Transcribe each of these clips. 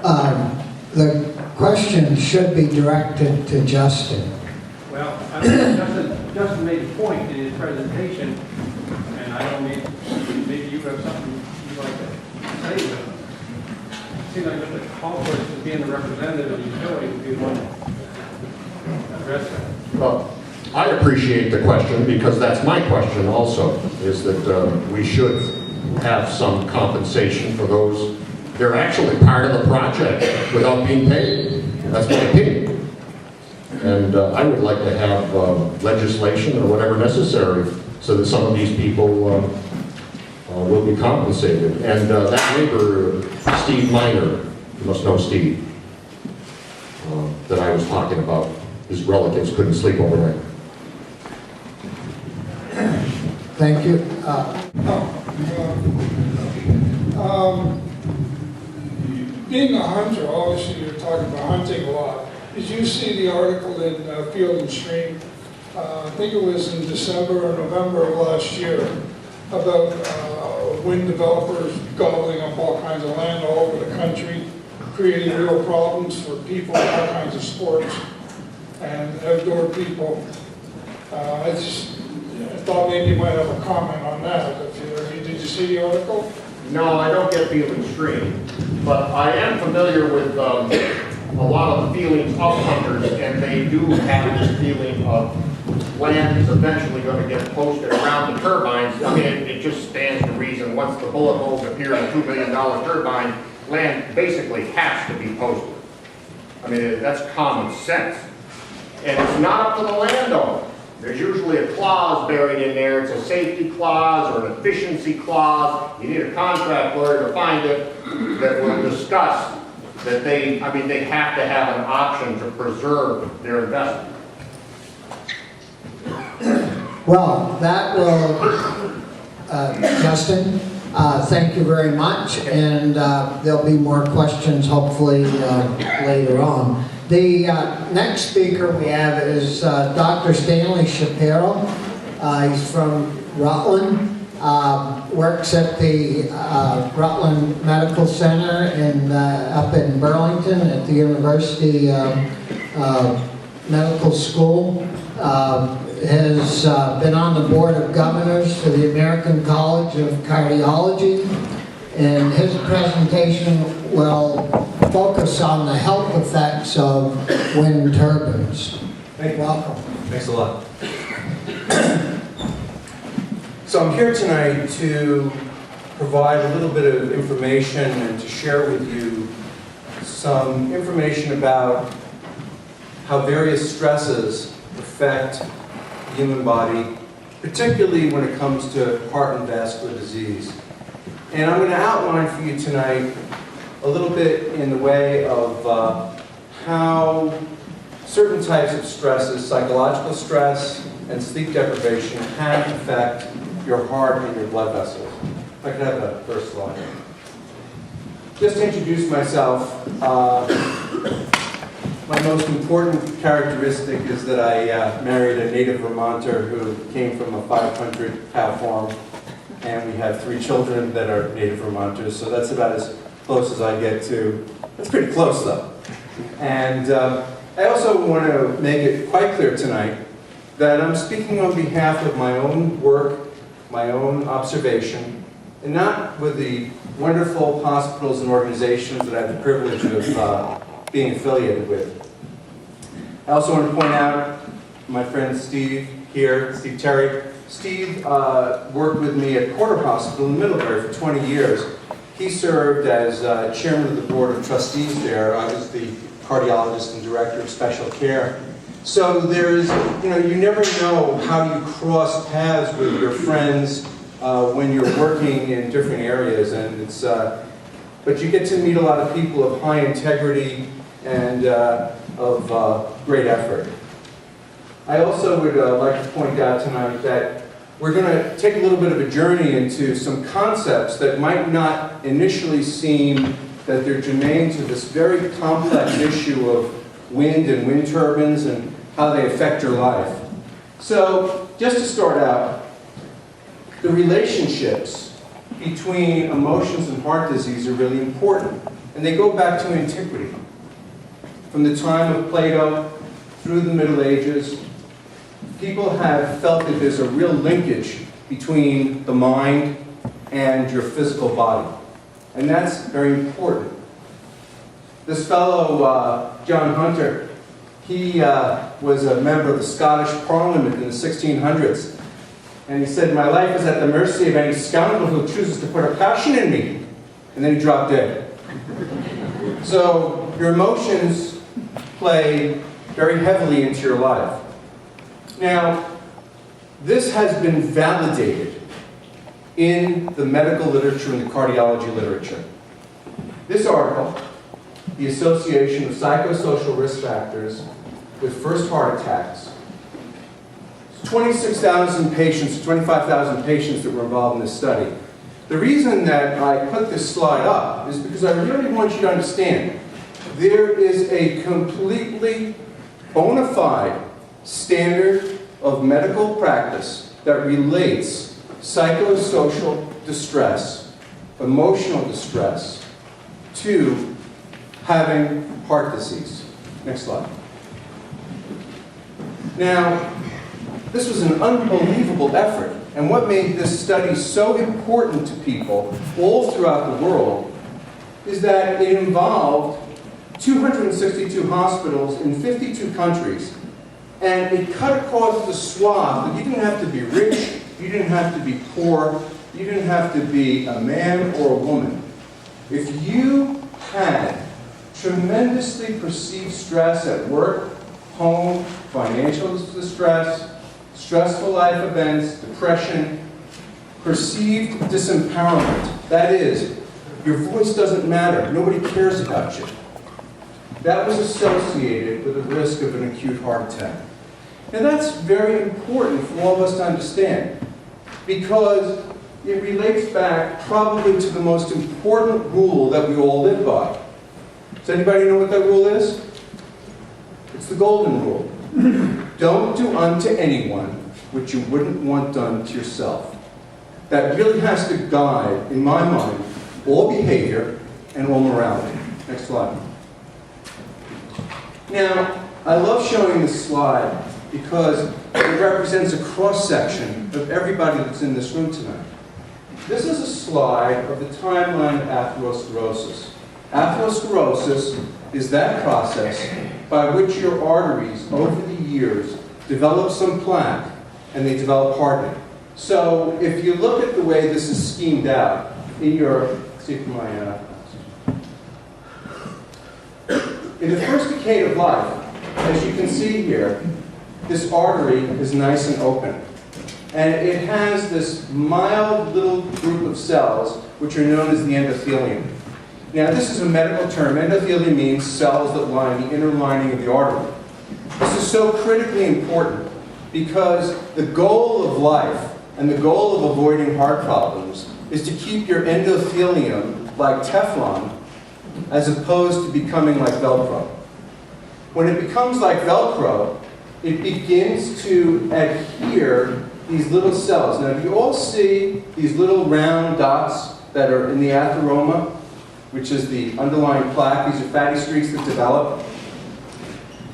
The question should be directed to Justin. Well, I mean, Justin made a point in his presentation, and I don't mean, maybe you have something you'd like to say, but it seems like the conflict of being the representative of the utility would be one to address that. Well, I appreciate the question because that's my question also, is that we should have some compensation for those. They're actually part of the project without being paid. That's my opinion. And I would like to have legislation or whatever necessary so that some of these people will be compensated. And that neighbor, Steve Miner, you must know Steve, that I was talking about, his relatives couldn't sleep overnight. Thank you. Being a hunter, obviously you're talking about hunting a lot. Did you see the article in Field and Stream? I think it was in December or November of last year about wind developers gobbling up all kinds of land all over the country, creating real problems for people in all kinds of sports and outdoor people. I thought maybe you might have a comment on that. Did you see the article? No, I don't get Field and Stream, but I am familiar with a lot of the feelings of hunters, and they do have this feeling of land is eventually going to get posted around the turbines. I mean, it just stands to reason once the bullet holes appear in a $2 million turbine, land basically has to be posted. I mean, that's common sense. And it's not up to the landowner. There's usually a clause buried in there. It's a safety clause or an efficiency clause. You need a contract lawyer to find it that will discuss that they have to have an option to preserve their investment. Well, that will, Justin, thank you very much, and there'll be more questions hopefully later on. The next speaker we have is Dr. Stanley Shapiro. He's from Rutland, works at the Rutland Medical Center up in Burlington at the University Medical School. Has been on the board of governors for the American College of Cardiology, and his presentation will focus on the health effects of wind turbines. Thank you. Welcome. Thanks a lot. So I'm here tonight to provide a little bit of information and to share with you some information about how various stresses affect the human body, particularly when it comes to heart and vascular disease. And I'm going to outline for you tonight a little bit in the way of how certain types of stresses, psychological stress and sleep deprivation, can affect your heart and your blood vessels. If I could have the first slide. Just to introduce myself, my most important characteristic is that I married a native Vermonter who came from a 500-cow farm, and we have 3 children that are native Vermonters, so that's about as close as I get to. That's pretty close, though. And I also want to make it quite clear tonight that I'm speaking on behalf of my own work, my own observation, and not with the wonderful hospitals and organizations that I have the privilege of being affiliated with. I also want to point out my friend Steve here, Steve Terry. Steve worked with me at Porter Hospital in Middlebury for 20 years. He served as chairman of the board of trustees there. I was the cardiologist and director of special care. So there's, you never know how you cross paths with your friends when you're working in different areas, and it's, but you get to meet a lot of people of high integrity and of great effort. I also would like to point out tonight that we're going to take a little bit of a journey into some concepts that might not initially seem that they're germane to this very complex issue of wind and wind turbines and how they affect your life. So, just to start out, the relationships between emotions and heart disease are really important. And they go back to antiquity. From the time of Plato through the Middle Ages, people have felt that there's a real linkage between the mind and your physical body. And that's very important. This fellow, John Hunter, he was a member of the Scottish Parliament in the 1600s. And he said, "My life is at the mercy of any scoundrel who chooses to put a passion in me." And then he dropped dead. So your emotions play very heavily into your life. Now, this has been validated in the medical literature and the cardiology literature. This article, The Association of Psychosocial Risk Factors with First Heart Attacks, 26,000 patients, 25,000 patients that were involved in this study. The reason that I put this slide up is because I really want you to understand there is a completely bona fide standard of medical practice that relates psychosocial distress, emotional distress, to having heart disease. Next slide. Now, this was an unbelievable effort, and what made this study so important to people all throughout the world is that it involved 262 hospitals in 52 countries, and it cut across the swath. You didn't have to be rich, you didn't have to be poor, you didn't have to be a man or a woman. If you had tremendously perceived stress at work, home, financial distress, stressful life events, depression, perceived disempowerment, that is, your voice doesn't matter, nobody cares about you, that was associated with the risk of an acute heart attack. Now that's very important for all of us to understand, because it relates back probably to the most important rule that we all live by. Does anybody know what that rule is? It's the golden rule. Don't do unto anyone what you wouldn't want done to yourself. That really has to guide, in my mind, all behavior and all morality. Next slide. Now, I love showing this slide because it represents a cross-section of everybody that's in this room tonight. This is a slide of the timeline of atherosclerosis. Atherosclerosis is that process by which your arteries, over the years, develop some plaque and they develop hardening. So if you look at the way this is schemed out in your, in the first decade of life, as you can see here, this artery is nice and open. And it has this mild little group of cells which are known as the endothelium. Now this is a medical term. Endothelium means cells that line the inner lining of the artery. This is so critically important because the goal of life and the goal of avoiding heart problems is to keep your endothelium like Teflon as opposed to becoming like Velcro. When it becomes like Velcro, it begins to adhere these little cells. Now, do you all see these little round dots that are in the atheroma, which is the underlying plaque? These are fatty streaks that develop.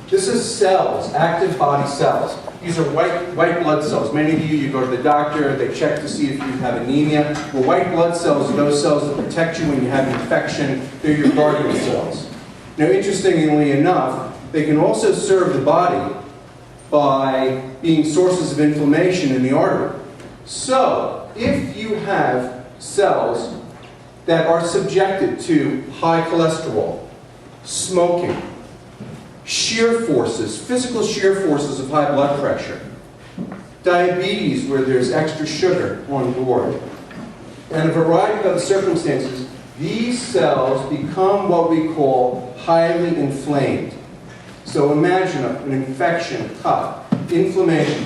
This is cells, active body cells. These are white blood cells. Many of you go to the doctor, they check to see if you have anemia. Well, white blood cells are those cells that protect you when you have an infection. They're your guardian cells. Now, interestingly enough, they can also serve the body by being sources of inflammation in the artery. So, if you have cells that are subjected to high cholesterol, smoking, shear forces, physical shear forces of high blood pressure, diabetes where there's extra sugar on board, and a variety of other circumstances, these cells become what we call highly inflamed. So imagine an infection, cut, inflammation.